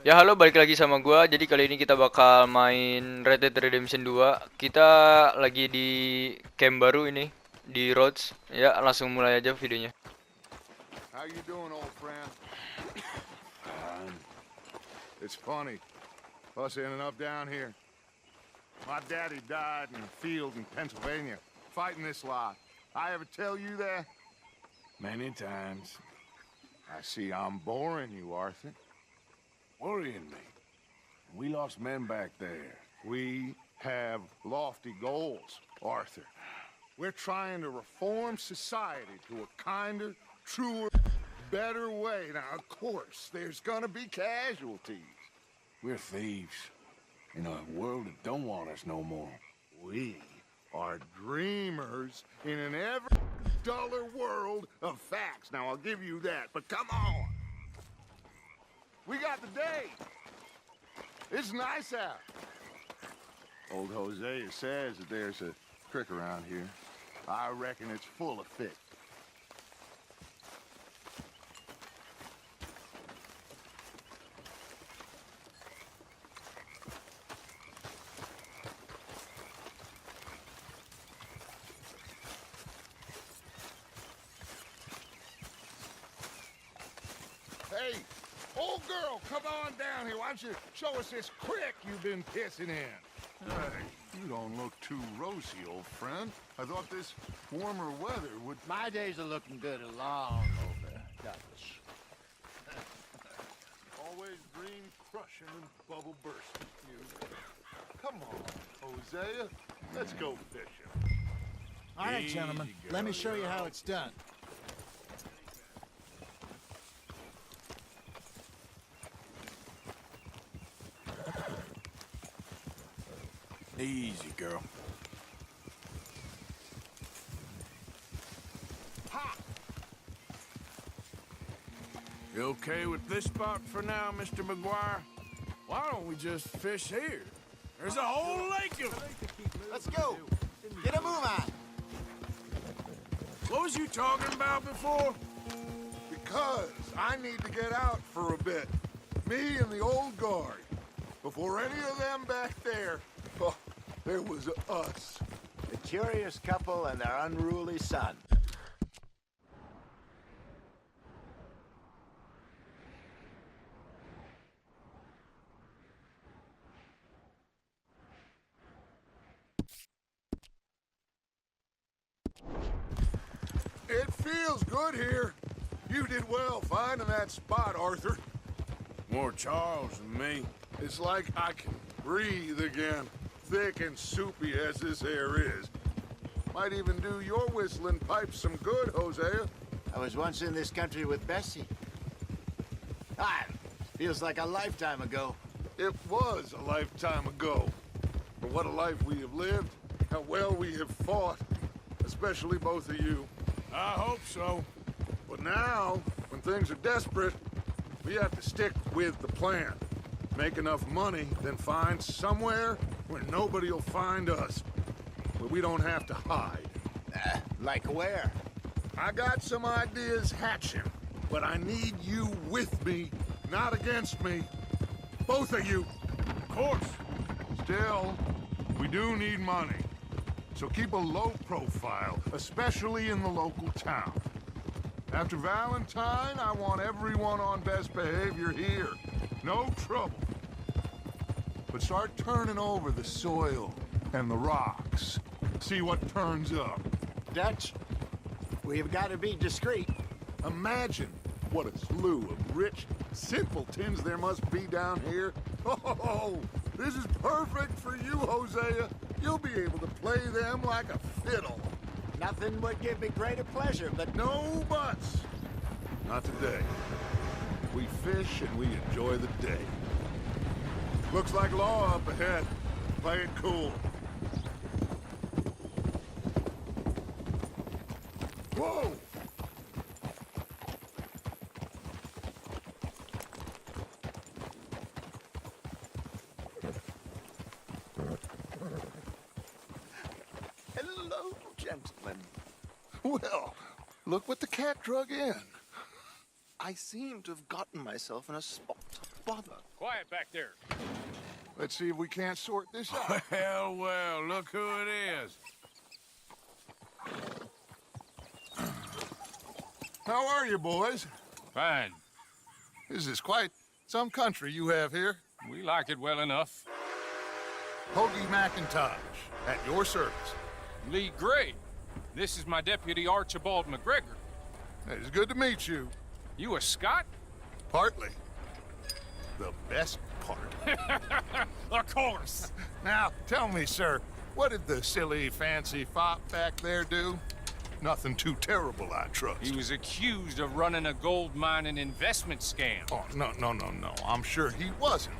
Ya halo, balik lagi sama gua. Jadi kali ini kita bakal main Red Dead Redemption 2. Kita lagi di camp baru ini di Rhodes. Ya, langsung mulai aja videonya. How you doing, old friend? It's funny, us ending up down here. My daddy died in a field in Pennsylvania, fighting this lot. I ever tell you that? Many times. I see I'm boring you, Arthur. Worrying me. We lost men back there. We have lofty goals, Arthur. We're trying to reform society to a kinder, truer, better way. Now, of course, there's gonna be casualties. We're thieves. In a world that don't want us no more. We are dreamers in an ever duller world of facts. Now, I'll give you that, but come on. We got the day. It's nice out. Old Hosea says that there's a creek around here. I reckon it's full of fish. Hey, old girl, come on down here. Why don't you show us this creek you've been pissing in? Hey, you don't look too rosy, old friend. I thought this warmer weather would... My days are looking good along over, Douglas. Always dream crushing and bubble bursting, you. Come on, Hosea. Let's go fishing. All right, gentlemen. Let me show you how it's done. Easy, girl. Ha! You okay with this spot for now, Mr. McGuire? Why don't we just fish here? There's a whole lake of... Let's go. Get a move on. What was you talking about before? Because I need to get out for a bit. Me and the old guard. Before any of them back there, oh, there was us. The curious couple and their unruly son. It feels good here. You did well finding that spot, Arthur. More Charles than me. It's like I can breathe again. Thick and soupy as this air is. Might even do your whistling pipes some good, Hosea. I was once in this country with Bessie. Ah, feels like a lifetime ago. It was a lifetime ago. But what a life we have lived. How well we have fought. Especially both of you. I hope so. But now, when things are desperate, we have to stick with the plan. Make enough money, then find somewhere where nobody will find us. Where we don't have to hide. Like where? I got some ideas hatching, but I need you with me, not against me. Both of you. Of course. Still, we do need money. So keep a low profile, especially in the local town. After Valentine, I want everyone on best behavior here. No trouble. But start turning over the soil and the rocks. See what turns up. Dutch, we've got to be discreet. Imagine what a slew of rich simpletons there must be down here. Oh, this is perfect for you, Hosea. You'll be able to play them like a fiddle. Nothing would give me greater pleasure, but No buts. Not today. We fish and we enjoy the day. Looks like law up ahead. Play it cool. Whoa! hello, gentlemen. Well, look what the cat drug in. I seem to have gotten myself in a spot. bother. Quiet back there. Let's see if we can't sort this out. Well, well, look who it is. How are you, boys? Fine. This is quite some country you have here. We like it well enough. Hoagie McIntosh, at your service. Lee Gray. This is my deputy Archibald McGregor. It's good to meet you. You a Scot? Partly. The best part. Of course. Now, tell me, sir, what did the silly, fancy fop back there do? Nothing too terrible, I trust. He was accused of running a gold mining investment scam. Oh, no. I'm sure he wasn't.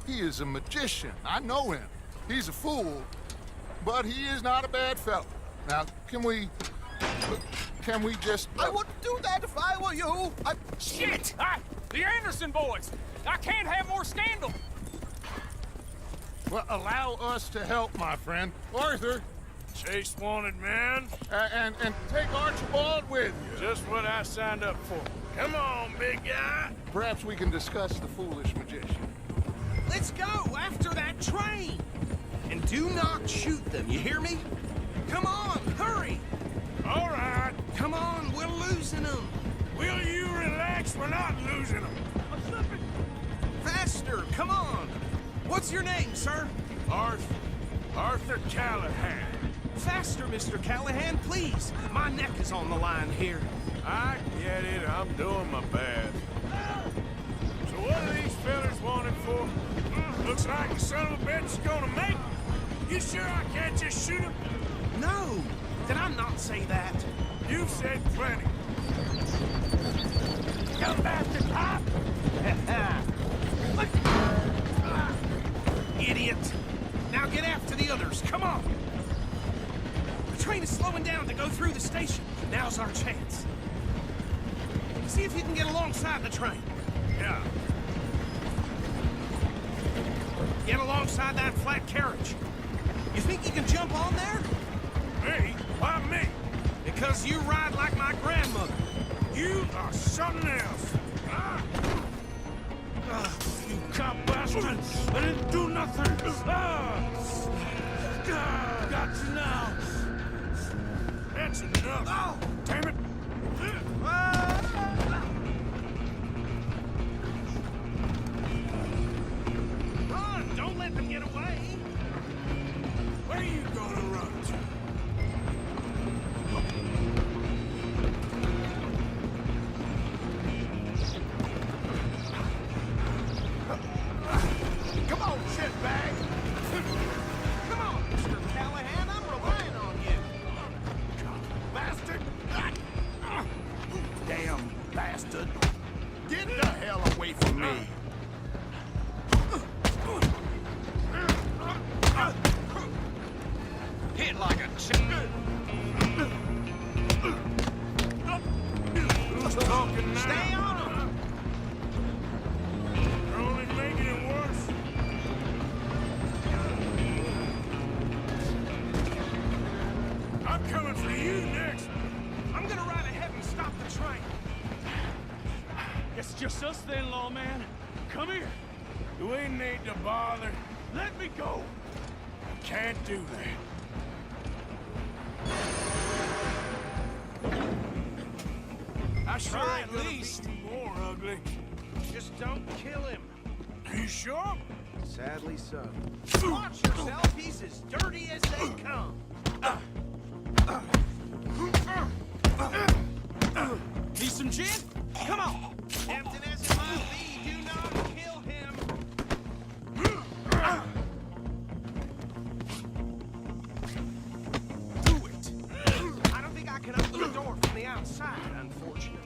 He is a magician. I know him. He's a fool, but he is not a bad fellow. Now, can we just... I wouldn't do that if I were you. Shit! The Anderson boys! I can't have more scandal! Well, allow us to help, my friend. Arthur, Chase wanted man. and take Archibald with you. Just what I signed up for. Come on, big guy. Perhaps we can discuss the foolish magician. Let's go after that train. And do not shoot them, you hear me? Come on, hurry. All right. Come on, we're losing them. Will you relax? We're not losing them. I'm slipping. Faster, come on. What's your name, sir? Arthur Callahan. Faster, Mr. Callahan, please. My neck is on the line here. I get it. I'm doing my best. So what are these fellas wanted for? Looks like the son of a bitch is gonna make it. You sure I can't just shoot him? No, did I not say that? You've said plenty. You bastard cop! Idiot. Now get after the others, come on. The train is slowing down to go through the station. Now's our chance. See if you can get alongside the train. Yeah. Get alongside that flat carriage. You think you can jump on there? Me? Why me? Because you ride like my grandmother. You are something else. You cop bastard! I didn't do nothing! Got you now! That's enough! Oh. Damn it! Run! Don't let them get away! Where are you gonna run to? Come on, shitbag! Come on, Mr. Callahan, I'm relying on you! Bastard! Damn bastard! Get the hell away from me! Hit like a chick. Who's talking now? Stay on him! You're only making it worse. I'm coming for you next. I'm gonna ride ahead and stop the train. It's just us then, lawman. Come here. We need to bother. Let me go. Can't do that. I sure Try ain't at gonna least. be more ugly. Just don't kill him. You sure? Sadly so. Watch yourself, he's as dirty as they come. Need some gin? Come on. Tempting as it might be, do not kill him. Do it. I don't think I can open the door from the outside, unfortunately.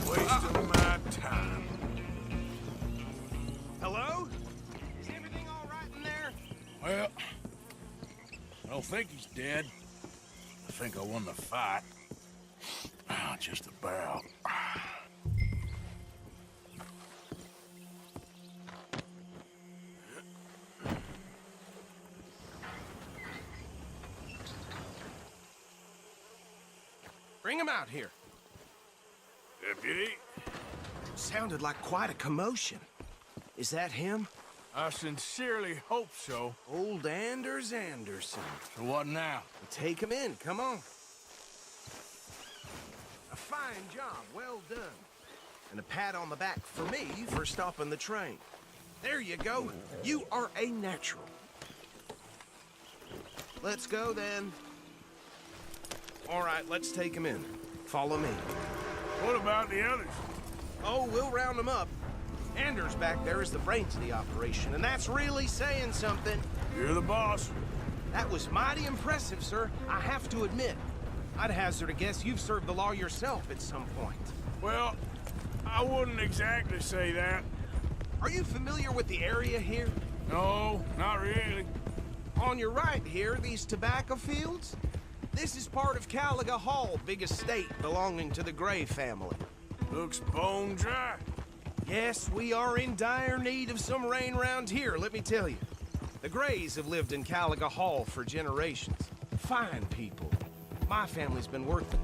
Wasting my time. Hello? Is everything all right in there? Well, I don't think he's dead. I think I won the fight. Just about. Bring him out here. Deputy, Sounded like quite a commotion. Is that him? I sincerely hope so. Old Anders Anderson. So what now? Take him in, come on. A fine job, well done. And a pat on the back for me for stopping the train. There you go. You are a natural. Let's go then. All right, let's take him in. Follow me. What about the others? Oh, we'll round them up. Anders back there is the brains of the operation, and that's really saying something. You're the boss. That was mighty impressive, sir. I have to admit. I'd hazard a guess you've served the law yourself at some point. Well, I wouldn't exactly say that. Are you familiar with the area here? No, not really. On your right here, these tobacco fields? This is part of Caliga Hall, big estate belonging to the Gray family. Looks bone dry. Yes, we are in dire need of some rain round here, let me tell you. The Grays have lived in Caliga Hall for generations. Fine people. My family's been working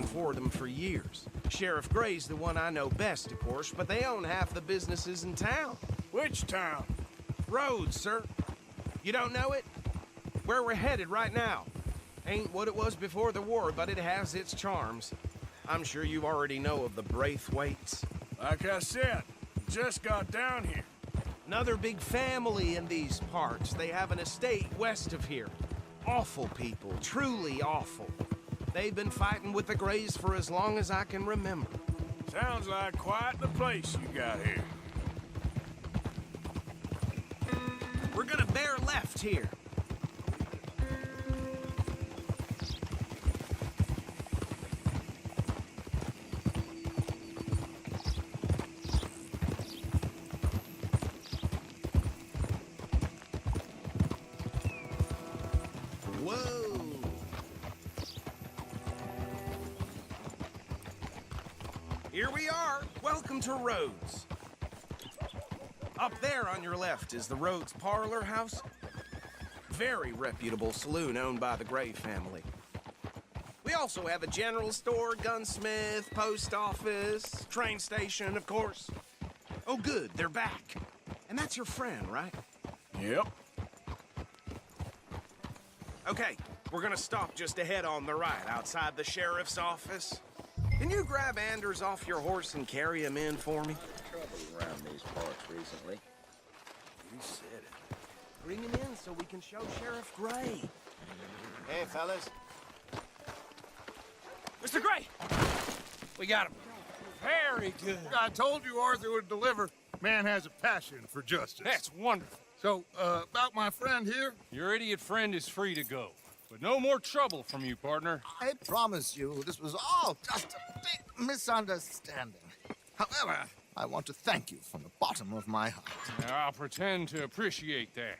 for them for years. Sheriff Gray's the one I know best, of course, but they own half the businesses in town. Which town? Rhodes, sir. You don't know it? Where we're headed right now. Ain't what it was before the war, but it has its charms. I'm sure you already know of the Braithwaites. Like I said, just got down here. Another big family in these parts. They have an estate west of here. Awful people, truly awful. They've been fighting with the Grays for as long as I can remember. Sounds like quite the place you got here. We're gonna bear left here. Here we are. Welcome to Rhodes. Up there on your left is the Rhodes Parlor House. Very reputable saloon owned by the Gray family. We also have a general store, gunsmith, post office, train station, of course. Oh, good, they're back. And that's your friend, right? Yep. Okay, we're gonna stop just ahead on the right, outside the sheriff's office. Can you grab Anders off your horse and carry him in for me? Trouble around these parts recently. You said it. Bring him in so we can show Sheriff Gray. Hey, fellas. Mr. Gray! We got him. Very good. I told you Arthur would deliver. Man has a passion for justice. That's wonderful. So, about my friend here? Your idiot friend is free to go. But no more trouble from you, partner. I promise you, this was all just a big misunderstanding. However, I want to thank you from the bottom of my heart. I'll pretend to appreciate that.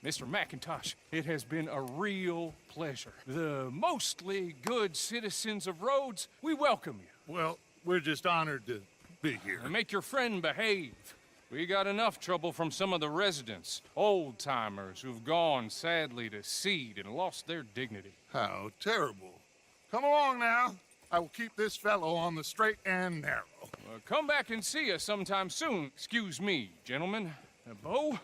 Mr. McIntosh, it has been a real pleasure. The mostly good citizens of Rhodes, we welcome you. Well, we're just honored to be here. And make your friend behave. We got enough trouble from some of the residents, old-timers who've gone, sadly, to seed and lost their dignity. How terrible. Come along now. I will keep this fellow on the straight and narrow. Come back and see us sometime soon. Excuse me, gentlemen. Bo,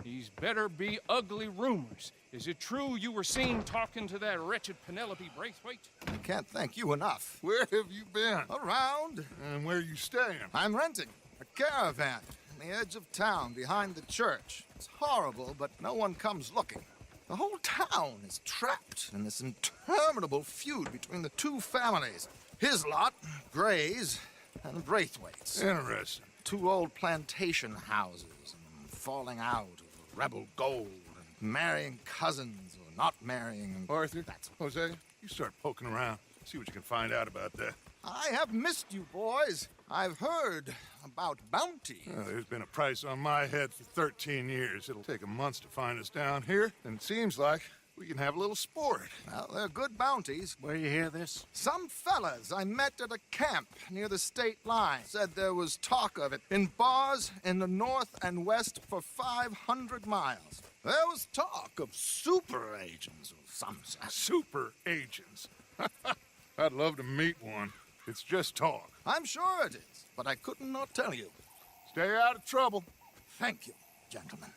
these better be ugly rumors. Is it true you were seen talking to that wretched Penelope Braithwaite? I can't thank you enough. Where have you been? Around. And where are you staying? I'm renting a caravan on the edge of town behind the church. It's horrible, but no one comes looking. The whole town is trapped in this interminable feud between the two families. His lot, Gray's, and Braithwaite's. Interesting. Two old plantation houses, and falling out over rebel gold, and marrying cousins or not marrying. And Arthur, that's Jose, you start poking around. See what you can find out about that. I have missed you, boys. I've heard about bounty. Well, there's been a price on my head for 13 years. It'll take a month to find us down here, and it seems like we can have a little sport. Well, they're good bounties. Where you hear this? Some fellas I met at a camp near the state line said there was talk of it in bars in the north and west for 500 miles. There was talk of super agents of some sort. Super agents. I'd love to meet one. It's just talk. I'm sure it is, but I could not tell you. Stay out of trouble. Thank you, gentlemen.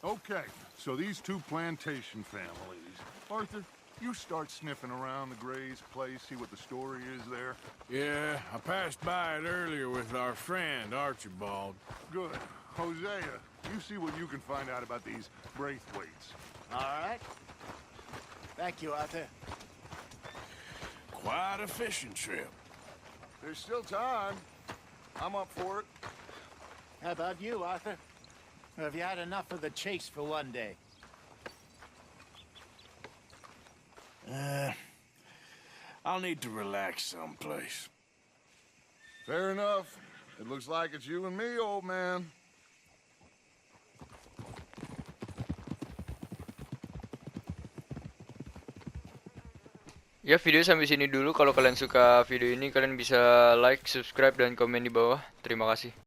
Okay, so these two plantation families. Arthur, you start sniffing around the Gray's place, see what the story is there. Yeah, I passed by it earlier with our friend, Archibald. Good. Hosea, you see what you can find out about these Braithwaites. All right. Thank you, Arthur. Quite a fishing trip. There's still time. I'm up for it. How about you, Arthur? Or have you had enough of the chase for one day? I'll need to relax someplace. Fair enough. It looks like it's you and me, old man. Ya, video sampai sini dulu. Kalau kalian suka video ini, kalian bisa like, subscribe, dan komen di bawah. Terima kasih.